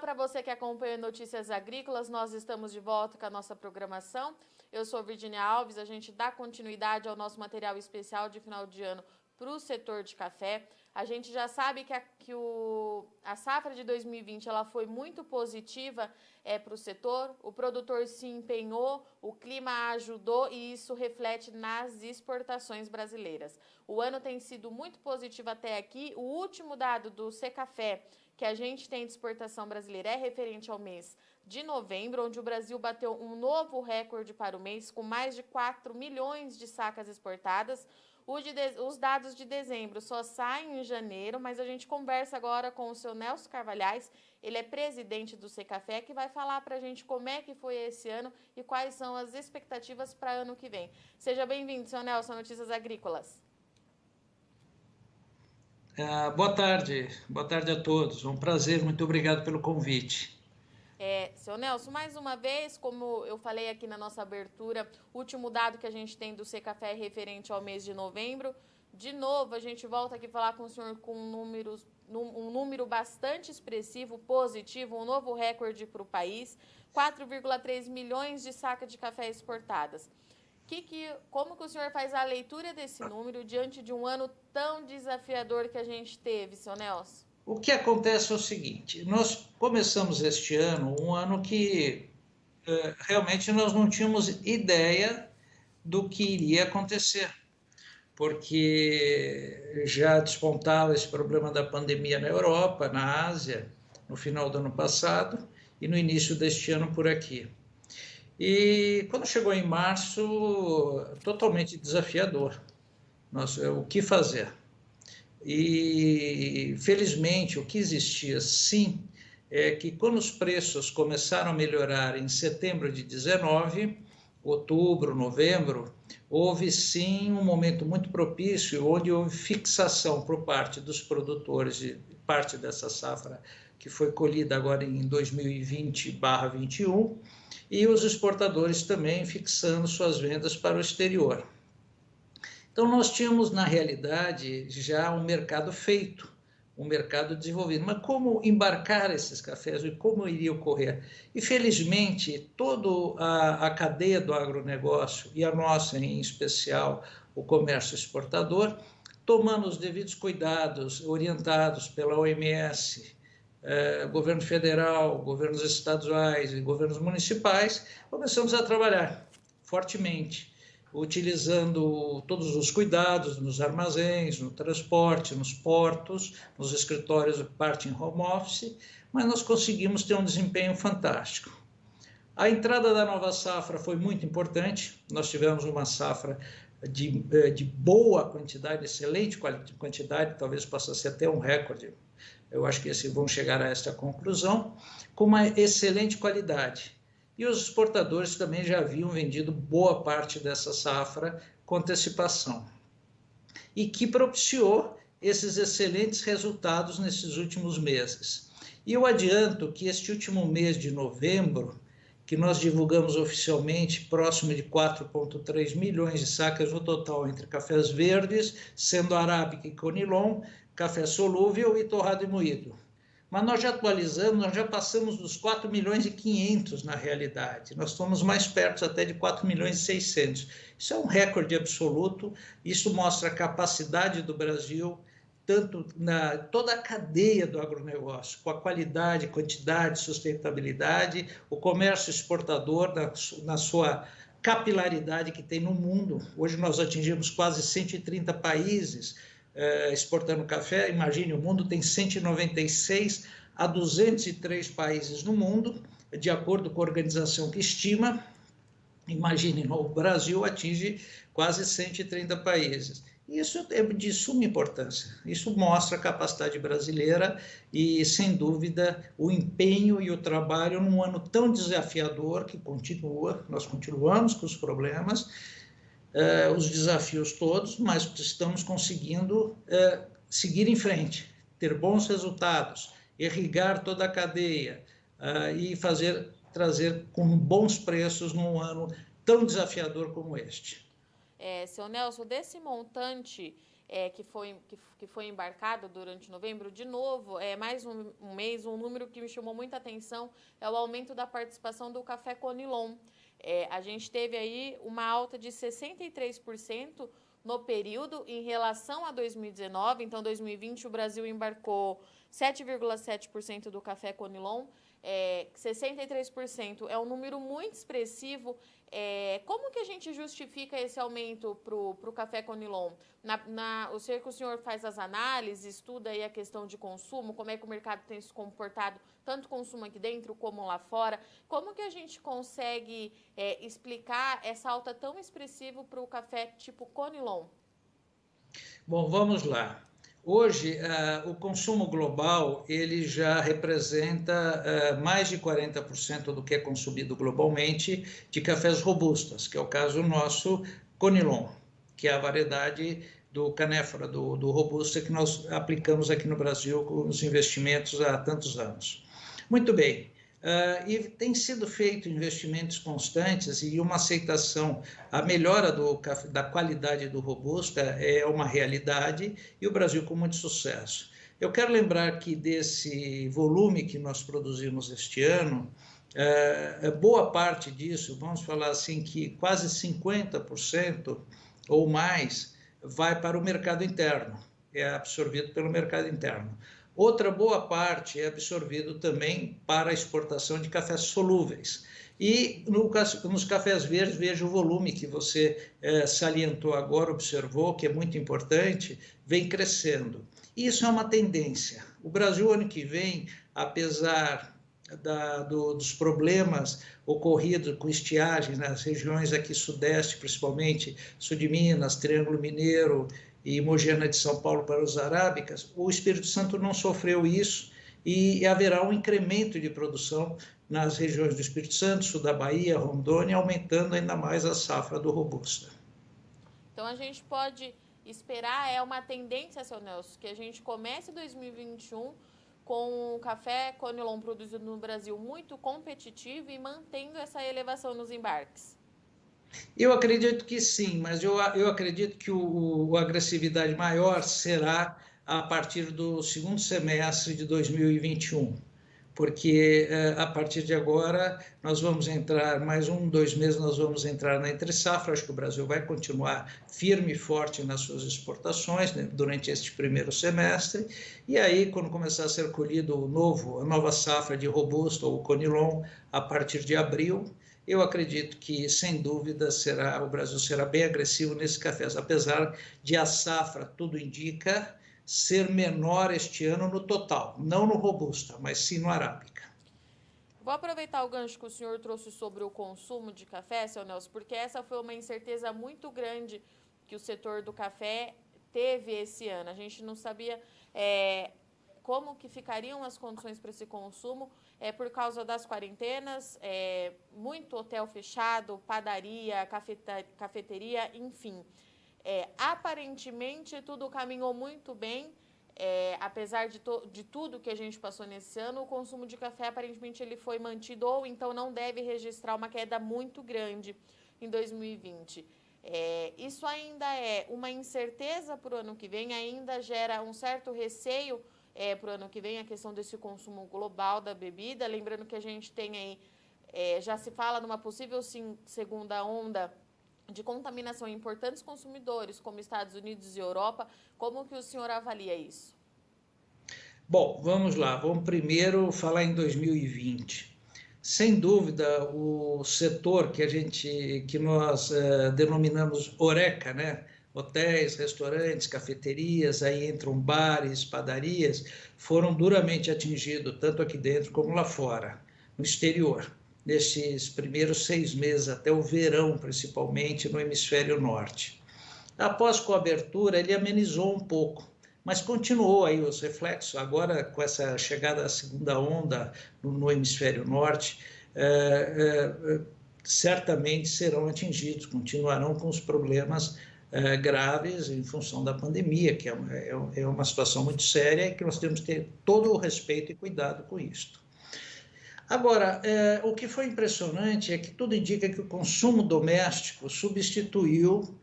para você que acompanha Notícias Agrícolas, nós estamos de volta com a nossa programação. Eu sou Virginia Alves, a gente dá continuidade ao nosso material especial de final de ano para o setor de café. A gente já sabe que a safra de 2020 ela foi muito positiva para o setor, o produtor se empenhou, o clima ajudou e isso reflete nas exportações brasileiras. O ano tem sido muito positivo até aqui. O último dado do Secafé que a gente tem de exportação brasileira é referente ao mês de novembro, onde o Brasil bateu um novo recorde para o mês, com mais de 4 milhões de sacas exportadas. Os dados de dezembro só saem em janeiro, mas a gente conversa agora com o seu Nelson Carvalhais, ele é presidente do Secafé, que vai falar para a gente como é que foi esse ano e quais são as expectativas para ano que vem. Seja bem-vindo, seu Nelson, a Notícias Agrícolas. Boa tarde a todos. Um prazer, muito obrigado pelo convite. Seu Nelson, mais uma vez, como eu falei aqui na nossa abertura, o último dado que a gente tem do Secafé é referente ao mês de novembro. De novo, a gente volta aqui falar com o senhor com um número bastante expressivo, positivo, um novo recorde para o país, 4,3 milhões de sacas de café exportadas. Como que o senhor faz a leitura desse número diante de um ano tão desafiador que a gente teve, seu Nelson? O que acontece é o seguinte, nós começamos este ano, um ano que realmente nós não tínhamos ideia do que iria acontecer, porque já despontava esse problema da pandemia na Europa, na Ásia, no final do ano passado e no início deste ano por aqui. E quando chegou em março, totalmente desafiador. O que fazer? E, felizmente, o que existia, sim, é que quando os preços começaram a melhorar em setembro de 19, outubro, novembro, houve, sim, um momento muito propício, onde houve fixação por parte dos produtores de parte dessa safra que foi colhida agora em 2020/21, e os exportadores também fixando suas vendas para o exterior. Então, nós tínhamos, na realidade, já um mercado feito, um mercado desenvolvido. Mas como embarcar esses cafés e como iria ocorrer? E, felizmente, toda a cadeia do agronegócio, e a nossa em especial, o comércio exportador, tomando os devidos cuidados, orientados pela OMS, governo federal, governos estaduais e governos municipais, começamos a trabalhar fortemente, utilizando todos os cuidados nos armazéns, no transporte, nos portos, nos escritórios, parte em home office, mas nós conseguimos ter um desempenho fantástico. A entrada da nova safra foi muito importante, nós tivemos uma safra de boa quantidade, excelente quantidade, talvez possa ser até um recorde, eu acho que vão chegar a esta conclusão, com uma excelente qualidade. E os exportadores também já haviam vendido boa parte dessa safra com antecipação. E que propiciou esses excelentes resultados nesses últimos meses. E eu adianto que este último mês de novembro, que nós divulgamos oficialmente, próximo de 4,3 milhões de sacas no total, entre cafés verdes, sendo arábica e conilon, café solúvel e torrado e moído. Mas nós já atualizamos, nós já passamos dos 4 milhões e 500 na realidade. Nós estamos mais perto até de 4 milhões e 600. Isso é um recorde absoluto, isso mostra a capacidade do Brasil, tanto na toda a cadeia do agronegócio, com a qualidade, quantidade, sustentabilidade, o comércio exportador na sua capilaridade que tem no mundo. Hoje nós atingimos quase 130 países, exportando café. Imagine, o mundo tem 196 a 203 países no mundo, de acordo com a organização que estima. Imagine, o Brasil atinge quase 130 países. Isso é de suma importância. Isso mostra a capacidade brasileira e, sem dúvida, o empenho e o trabalho num ano tão desafiador que continua. Nós continuamos com os problemas, os desafios todos, mas estamos conseguindo seguir em frente, ter bons resultados, irrigar toda a cadeia e trazer com bons preços num ano tão desafiador como este. Seu Nelson, desse montante que foi embarcado durante novembro, de novo, mais um mês, um número que me chamou muita atenção é o aumento da participação do café Conilon. A gente teve aí uma alta de 63% no período em relação a 2019. Então, 2020, o Brasil embarcou 7,7% do café Conilon. 63% é um número muito expressivo. Como que a gente justifica esse aumento para o café Conilon? Eu sei que o senhor faz as análises, estuda aí a questão de consumo, como é que o mercado tem se comportado, tanto consumo aqui dentro como lá fora. Como que a gente consegue explicar essa alta tão expressiva para o café tipo Conilon? Bom, vamos lá. Hoje, o consumo global ele já representa mais de 40% do que é consumido globalmente de cafés robustas, que é o caso nosso Conilon, que é a variedade do canéfora, do robusta, que nós aplicamos aqui no Brasil com os investimentos há tantos anos. Muito bem. E tem sido feito investimentos constantes e uma aceitação, a melhora da qualidade do robusta é uma realidade e o Brasil com muito sucesso. Eu quero lembrar que desse volume que nós produzimos este ano, boa parte disso, vamos falar assim que quase 50% ou mais vai para o mercado interno, é absorvido pelo mercado interno. Outra boa parte é absorvido também para a exportação de cafés solúveis. E nos cafés verdes, veja o volume que você salientou agora, observou, que é muito importante, vem crescendo. Isso é uma tendência. O Brasil, ano que vem, apesar dos problemas ocorridos com estiagem nas regiões aqui sudeste, principalmente sul de Minas, Triângulo Mineiro, e Mogiana de São Paulo para os arábicas, o Espírito Santo não sofreu isso e haverá um incremento de produção nas regiões do Espírito Santo, sul da Bahia, Rondônia, aumentando ainda mais a safra do robusta. Então, a gente pode esperar, uma tendência, seu Nelson, que a gente comece 2021 com o café Conilon produzido no Brasil muito competitivo e mantendo essa elevação nos embarques. Eu acredito que sim, mas eu acredito que a agressividade maior será a partir do segundo semestre de 2021, porque a partir de agora nós vamos entrar, mais 2 meses nós vamos entrar na entre-safra. Acho que o Brasil vai continuar firme e forte nas suas exportações, né, durante este primeiro semestre, e aí quando começar a ser colhido a nova safra de robusta ou Conilon a partir de abril, eu acredito que, sem dúvida, o Brasil será bem agressivo nesse café, apesar de a safra, tudo indica, ser menor este ano no total, não no robusta, mas sim no arábica. Vou aproveitar o gancho que o senhor trouxe sobre o consumo de café, seu Nelson, porque essa foi uma incerteza muito grande que o setor do café teve esse ano. A gente não sabia como que ficariam as condições para esse consumo, por causa das quarentenas, muito hotel fechado, padaria, cafeteria, enfim. Aparentemente, tudo caminhou muito bem, apesar de tudo que a gente passou nesse ano, o consumo de café, aparentemente, ele foi mantido, ou então não deve registrar uma queda muito grande em 2020. Isso ainda é uma incerteza para o ano que vem, ainda gera um certo receio para o ano que vem, a questão desse consumo global da bebida. Lembrando que a gente tem aí, já se fala numa possível segunda onda de contaminação em importantes consumidores, como Estados Unidos e Europa. Como que o senhor avalia isso? Bom, vamos lá. Vamos primeiro falar em 2020. Sem dúvida, o setor que nós denominamos HoReCa, né? Hotéis, restaurantes, cafeterias, aí entram bares, padarias, foram duramente atingidos, tanto aqui dentro como lá fora, no exterior, nesses primeiros 6 meses, até o verão, principalmente no hemisfério norte. Após a coabertura, ele amenizou um pouco, mas continuou aí os reflexos. Agora, com essa chegada da segunda onda no hemisfério norte, certamente serão atingidos, continuarão com os problemas graves em função da pandemia, que é uma situação muito séria e que nós temos que ter todo o respeito e cuidado com isto. Agora, o que foi impressionante é que tudo indica que o consumo doméstico substituiu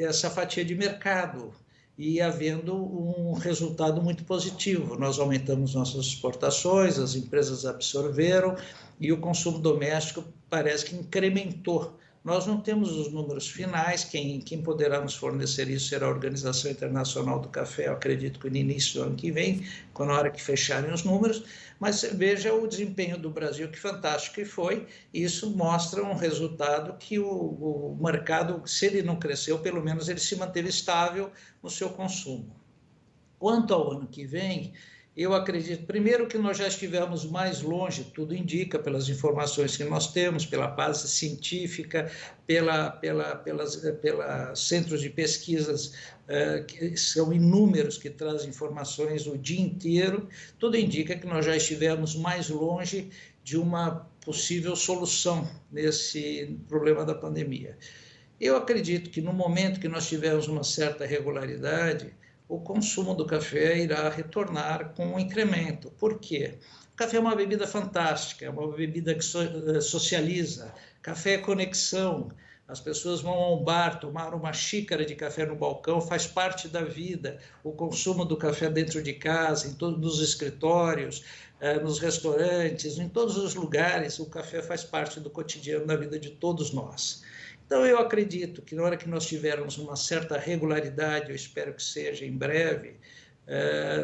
essa fatia de mercado e havendo um resultado muito positivo. Nós aumentamos nossas exportações, as empresas absorveram e o consumo doméstico parece que incrementou. Nós não temos os números finais, quem poderá nos fornecer isso será a Organização Internacional do Café, eu acredito que no início do ano que vem, na hora que fecharem os números, mas veja o desempenho do Brasil, que fantástico que foi, e isso mostra um resultado que o mercado, se ele não cresceu, pelo menos ele se manteve estável no seu consumo. Quanto ao ano que vem, eu acredito, primeiro, que nós já estivemos mais longe, tudo indica, pelas informações que nós temos, pela base científica, pelos centros de pesquisas, que são inúmeros, que trazem informações o dia inteiro, tudo indica que nós já estivemos mais longe de uma possível solução nesse problema da pandemia. Eu acredito que no momento que nós tivermos uma certa regularidade, o consumo do café irá retornar com um incremento. Por quê? O café é uma bebida fantástica, é uma bebida que socializa. Café é conexão. As pessoas vão ao bar, tomar uma xícara de café no balcão, faz parte da vida. O consumo do café dentro de casa, em todos os escritórios, nos restaurantes, em todos os lugares, o café faz parte do cotidiano da vida de todos nós. Então, eu acredito que na hora que nós tivermos uma certa regularidade, eu espero que seja em breve,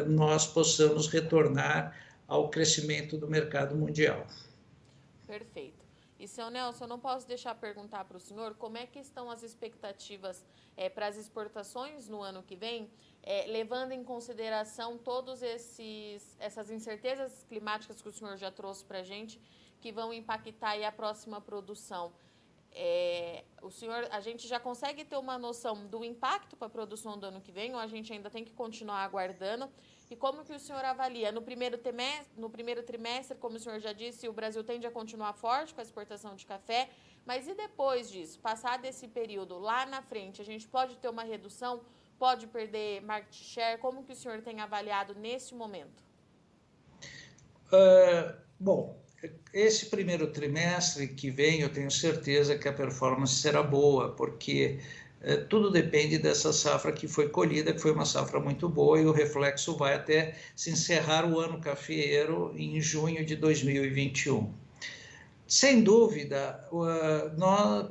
nós possamos retornar ao crescimento do mercado mundial. Perfeito. E, senhor Nelson, eu não posso deixar de perguntar para o senhor como é que estão as expectativas para as exportações no ano que vem, levando em consideração todas essas incertezas climáticas que o senhor já trouxe para a gente, que vão impactar aí a próxima produção. A gente já consegue ter uma noção do impacto para a produção do ano que vem, ou a gente ainda tem que continuar aguardando? E como que o senhor avalia? No primeiro trimestre, como o senhor já disse, o Brasil tende a continuar forte com a exportação de café, mas e depois disso, passado esse período, lá na frente, a gente pode ter uma redução, pode perder market share? Como que o senhor tem avaliado nesse momento? Bom, esse primeiro trimestre que vem, eu tenho certeza que a performance será boa, porque tudo depende dessa safra que foi colhida, que foi uma safra muito boa, e o reflexo vai até se encerrar o ano cafeeiro em junho de 2021. Sem dúvida,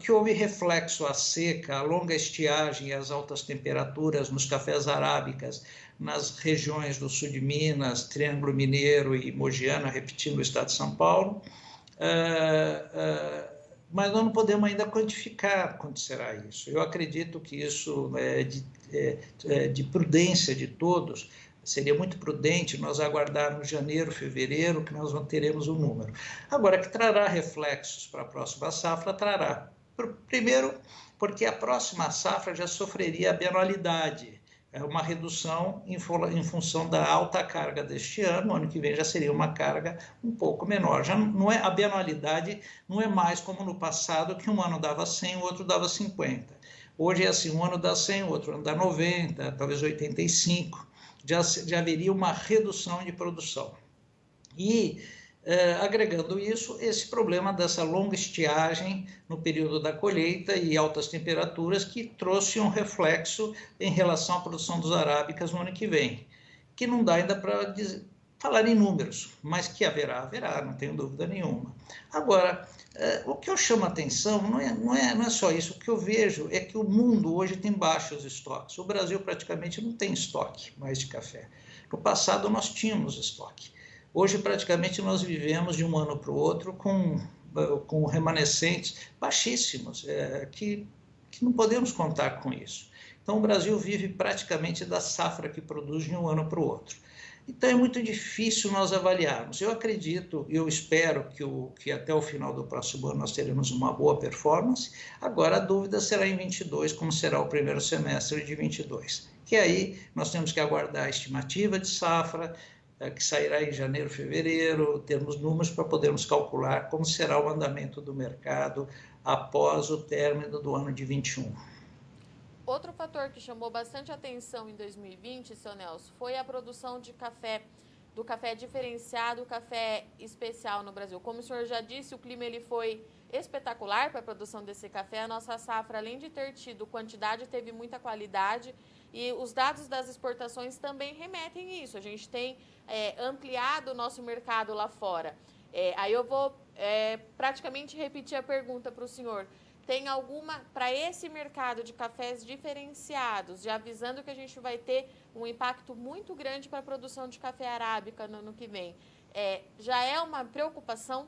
que houve reflexo à seca, a longa estiagem e as altas temperaturas nos cafés arábicas, nas regiões do sul de Minas, Triângulo Mineiro e Mogiana, repetindo o estado de São Paulo, mas nós não podemos ainda quantificar quanto será isso. Eu acredito que isso de prudência de todos, seria muito prudente nós aguardarmos janeiro, fevereiro, que nós teremos um número. Agora, que trará reflexos para a próxima safra, trará. Primeiro, porque a próxima safra já sofreria a bianualidade, uma redução em função da alta carga deste ano. O ano que vem já seria uma carga um pouco menor. Já não a bianualidade não é mais como no passado, que um ano dava 100, o outro dava 50. Hoje é assim, um ano dá 100, o outro ano dá 90, talvez 85. Já haveria uma redução de produção. E, agregando isso, esse problema dessa longa estiagem no período da colheita e altas temperaturas, que trouxe um reflexo em relação à produção dos arábicas no ano que vem, que não dá ainda para falar em números, mas que haverá, não tenho dúvida nenhuma. Agora, o que eu chamo a atenção não é só isso. O que eu vejo é que o mundo hoje tem baixos estoques. O Brasil praticamente não tem estoque mais de café. No passado nós tínhamos estoque. Hoje praticamente nós vivemos de um ano para o outro com remanescentes baixíssimos, que não podemos contar com isso. Então o Brasil vive praticamente da safra que produz de um ano para o outro. Então é muito difícil nós avaliarmos. Eu acredito, eu espero que até o final do próximo ano nós teremos uma boa performance. Agora a dúvida será em 22, como será o primeiro semestre de 22. Que aí nós temos que aguardar a estimativa de safra, que sairá em janeiro, fevereiro, termos números para podermos calcular como será o andamento do mercado após o término do ano de 21. Outro fator que chamou bastante atenção em 2020, seu Nelson, foi a produção de café do café diferenciado, o café especial no Brasil? Como o senhor já disse, o clima ele foi espetacular para a produção desse café. A nossa safra, além de ter tido quantidade, teve muita qualidade. E os dados das exportações também remetem a isso. A gente tem ampliado o nosso mercado lá fora. Aí eu vou praticamente repetir a pergunta para o senhor. Tem alguma, para esse mercado de cafés diferenciados, já avisando que a gente vai ter um impacto muito grande para a produção de café arábica no ano que vem, já é uma preocupação?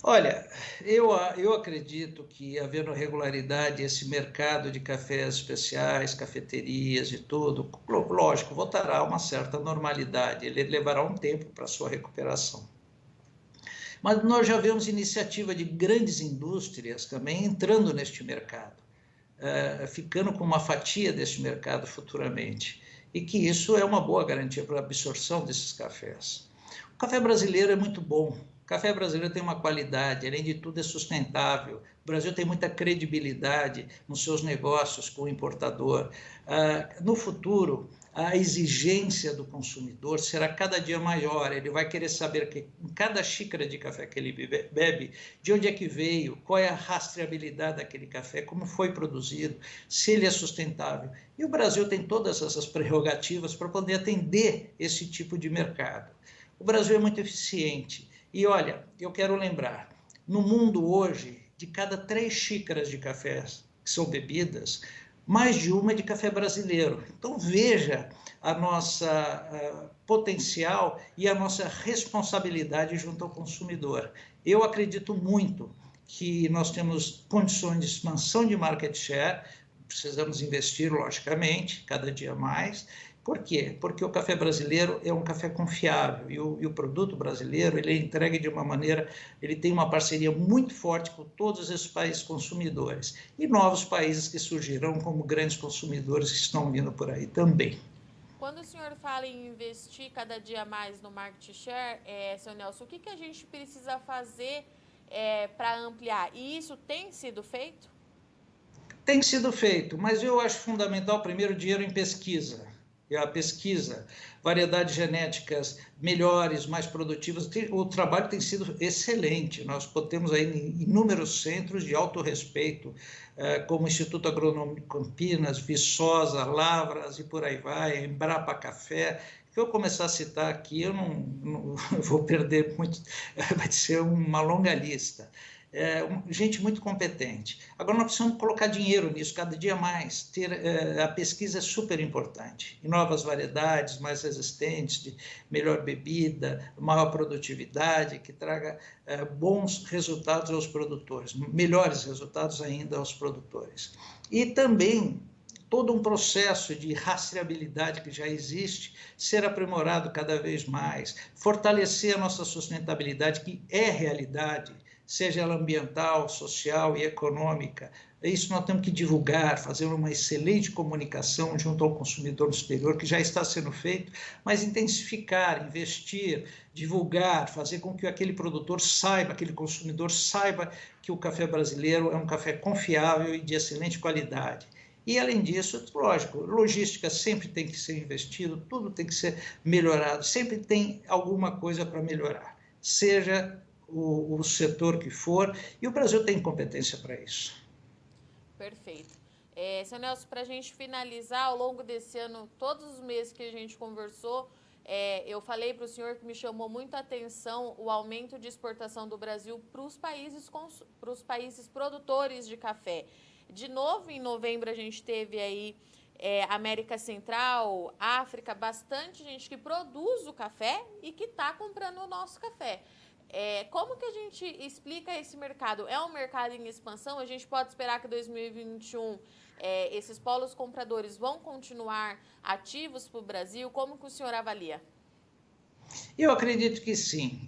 Olha, eu acredito que, havendo regularidade, esse mercado de cafés especiais, cafeterias e tudo, lógico, voltará a uma certa normalidade, ele levará um tempo para sua recuperação. Mas nós já vemos iniciativa de grandes indústrias também entrando neste mercado, ficando com uma fatia deste mercado futuramente, e que isso é uma boa garantia para a absorção desses cafés. O café brasileiro é muito bom, o café brasileiro tem uma qualidade, além de tudo é sustentável, o Brasil tem muita credibilidade nos seus negócios com o importador. No futuro, a exigência do consumidor será cada dia maior, ele vai querer saber que em cada xícara de café que ele bebe, de onde é que veio, qual é a rastreabilidade daquele café, como foi produzido, se ele é sustentável. E o Brasil tem todas essas prerrogativas para poder atender esse tipo de mercado. O Brasil é muito eficiente. E olha, eu quero lembrar, no mundo hoje, de cada 3 xícaras de café que são bebidas, mais de uma é de café brasileiro. Então veja a nossa potencial e a nossa responsabilidade junto ao consumidor. Eu acredito muito que nós temos condições de expansão de market share, precisamos investir, logicamente, cada dia mais. Por quê? Porque o café brasileiro é um café confiável e o produto brasileiro ele é entregue de uma maneira, ele tem uma parceria muito forte com todos esses países consumidores e novos países que surgirão como grandes consumidores que estão vindo por aí também. Quando o senhor fala em investir cada dia mais no market share, seu Nelson, o que a gente precisa fazer para ampliar? E isso tem sido feito? Tem sido feito, mas eu acho fundamental primeiro dinheiro em pesquisa. A pesquisa, variedades genéticas melhores, mais produtivas, o trabalho tem sido excelente. Nós temos aí inúmeros centros de alto respeito, como o Instituto Agronômico Campinas, Viçosa, Lavras e por aí vai, Embrapa Café. Se eu começar a citar aqui, eu não vou perder muito, vai ser uma longa lista. Gente muito competente. Agora, nós precisamos colocar dinheiro nisso cada dia mais. A pesquisa é super importante. E novas variedades mais resistentes, de melhor bebida, maior produtividade, que traga bons resultados aos produtores, melhores resultados ainda aos produtores. E também todo um processo de rastreabilidade que já existe, ser aprimorado cada vez mais, fortalecer a nossa sustentabilidade, que é realidade, seja ela ambiental, social e econômica. Isso nós temos que divulgar, fazer uma excelente comunicação junto ao consumidor no exterior, que já está sendo feito, mas intensificar, investir, divulgar, fazer com que aquele produtor saiba, aquele consumidor saiba que o café brasileiro é um café confiável e de excelente qualidade. E, além disso, lógico, logística sempre tem que ser investido, tudo tem que ser melhorado, sempre tem alguma coisa para melhorar, seja o setor que for, e o Brasil tem competência para isso. Perfeito. Seu Nelson, para a gente finalizar, ao longo desse ano, todos os meses que a gente conversou, eu falei para o senhor que me chamou muito a atenção o aumento de exportação do Brasil para os países produtores de café. De novo, em novembro, a gente teve aí América Central, África, bastante gente que produz o café e que está comprando o nosso café. Como que a gente explica esse mercado? É um mercado em expansão? A gente pode esperar que em 2021 esses polos compradores vão continuar ativos para o Brasil? Como que o senhor avalia? Eu acredito que sim.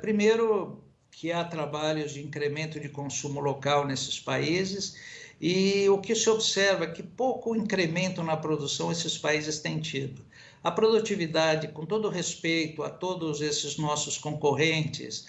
Primeiro, que há trabalhos de incremento de consumo local nesses países, e o que se observa é que pouco incremento na produção esses países têm tido. A produtividade, com todo respeito a todos esses nossos concorrentes,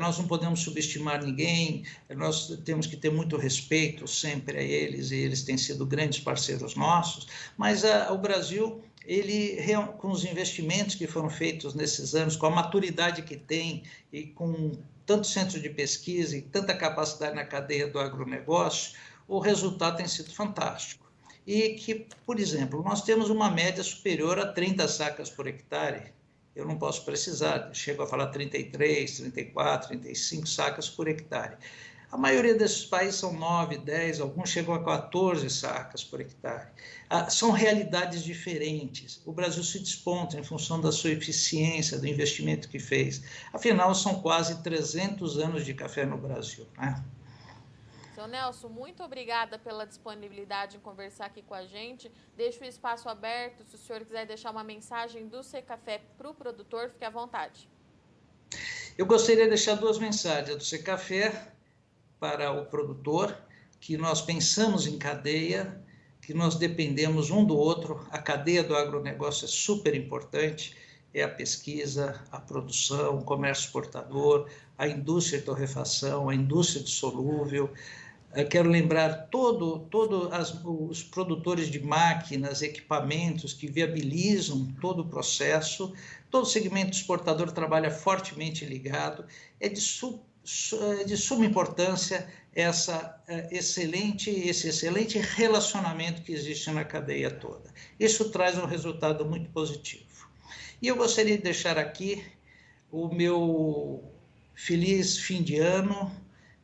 nós não podemos subestimar ninguém, nós temos que ter muito respeito sempre a eles, e eles têm sido grandes parceiros nossos, mas o Brasil ele, com os investimentos que foram feitos nesses anos, com a maturidade que tem e com tanto centro de pesquisa e tanta capacidade na cadeia do agronegócio, o resultado tem sido fantástico. E que, por exemplo, nós temos uma média superior a 30 sacas por hectare. Eu não posso precisar, chego a falar 33, 34, 35 sacas por hectare. A maioria desses países são 9, 10, alguns chegam a 14 sacas por hectare. São realidades diferentes. O Brasil se desponta em função da sua eficiência, do investimento que fez. Afinal, são quase 300 anos de café no Brasil, né? Seu Nelson, muito obrigada pela disponibilidade em conversar aqui com a gente. Deixo o espaço aberto, se o senhor quiser deixar uma mensagem do Secafé para o produtor, fique à vontade. Eu gostaria de deixar duas mensagens. A do Secafé para o produtor, que nós pensamos em cadeia, que nós dependemos um do outro. A cadeia do agronegócio é super importante, é a pesquisa, a produção, o comércio exportador, a indústria de torrefação, a indústria de solúvel. Eu quero lembrar todos os produtores de máquinas, equipamentos que viabilizam todo o processo. Todo o segmento exportador trabalha fortemente ligado. É de suma importância esse excelente relacionamento que existe na cadeia toda. Isso traz um resultado muito positivo. E eu gostaria de deixar aqui o meu feliz fim de ano,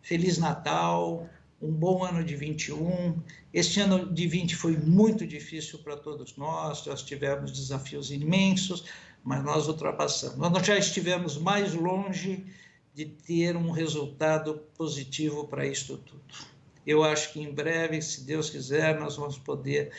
feliz Natal, um bom ano de 21. Este ano de 20 foi muito difícil para todos nós tivemos desafios imensos, mas nós ultrapassamos. Nós já estivemos mais longe de ter um resultado positivo para isto tudo. Eu acho que em breve, se Deus quiser, nós vamos poder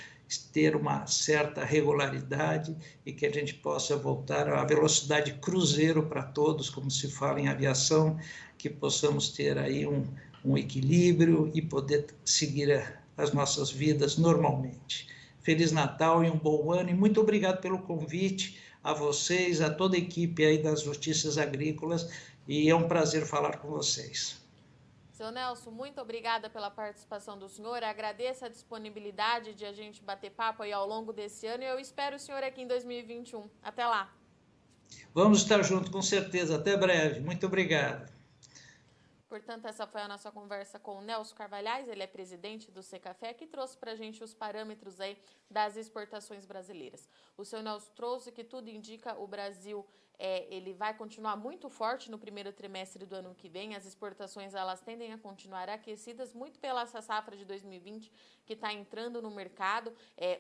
ter uma certa regularidade e que a gente possa voltar à velocidade cruzeiro para todos, como se fala em aviação, que possamos ter aí um equilíbrio e poder seguir as nossas vidas normalmente. Feliz Natal e um bom ano, e muito obrigado pelo convite a vocês, a toda a equipe aí das Notícias Agrícolas, e é um prazer falar com vocês. Seu Nelson, muito obrigada pela participação do senhor, agradeço a disponibilidade de a gente bater papo aí ao longo desse ano e eu espero o senhor aqui em 2021. Até lá! Vamos estar juntos, com certeza. Até breve. Muito obrigado. Portanto, essa foi a nossa conversa com o Nelson Carvalhais, ele é presidente do Secafé, que trouxe para a gente os parâmetros aí das exportações brasileiras. O seu Nelson trouxe que tudo indica o Brasil, ele vai continuar muito forte no primeiro trimestre do ano que vem, as exportações elas tendem a continuar aquecidas, muito pela safra de 2020 que está entrando no mercado.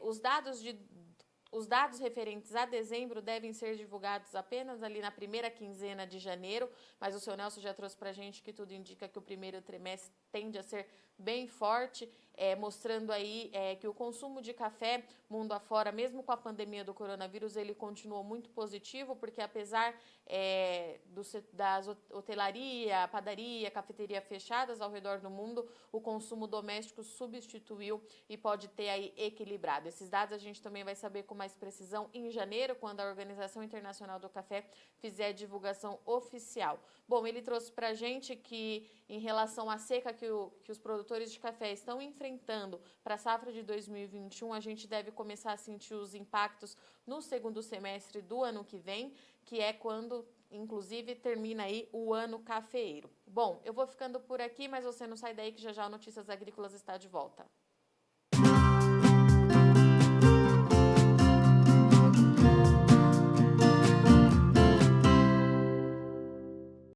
Os dados referentes a dezembro devem ser divulgados apenas ali na primeira quinzena de janeiro, mas o seu Nelson já trouxe para a gente que tudo indica que o primeiro trimestre tende a ser bem forte, mostrando aí que o consumo de café mundo afora, mesmo com a pandemia do coronavírus, ele continuou muito positivo, porque apesar das hotelaria, padaria, cafeteria fechadas ao redor do mundo, o consumo doméstico substituiu e pode ter aí equilibrado. Esses dados a gente também vai saber com mais precisão em janeiro, quando a Organização Internacional do Café fizer a divulgação oficial. Bom, ele trouxe para a gente que em relação à seca que os produtores de café estão enfrentando para a safra de 2021, a gente deve começar a sentir os impactos no segundo semestre do ano que vem, que é quando, inclusive, termina aí o ano cafeeiro. Bom, eu vou ficando por aqui, mas você não sai daí que já já o Notícias Agrícolas está de volta.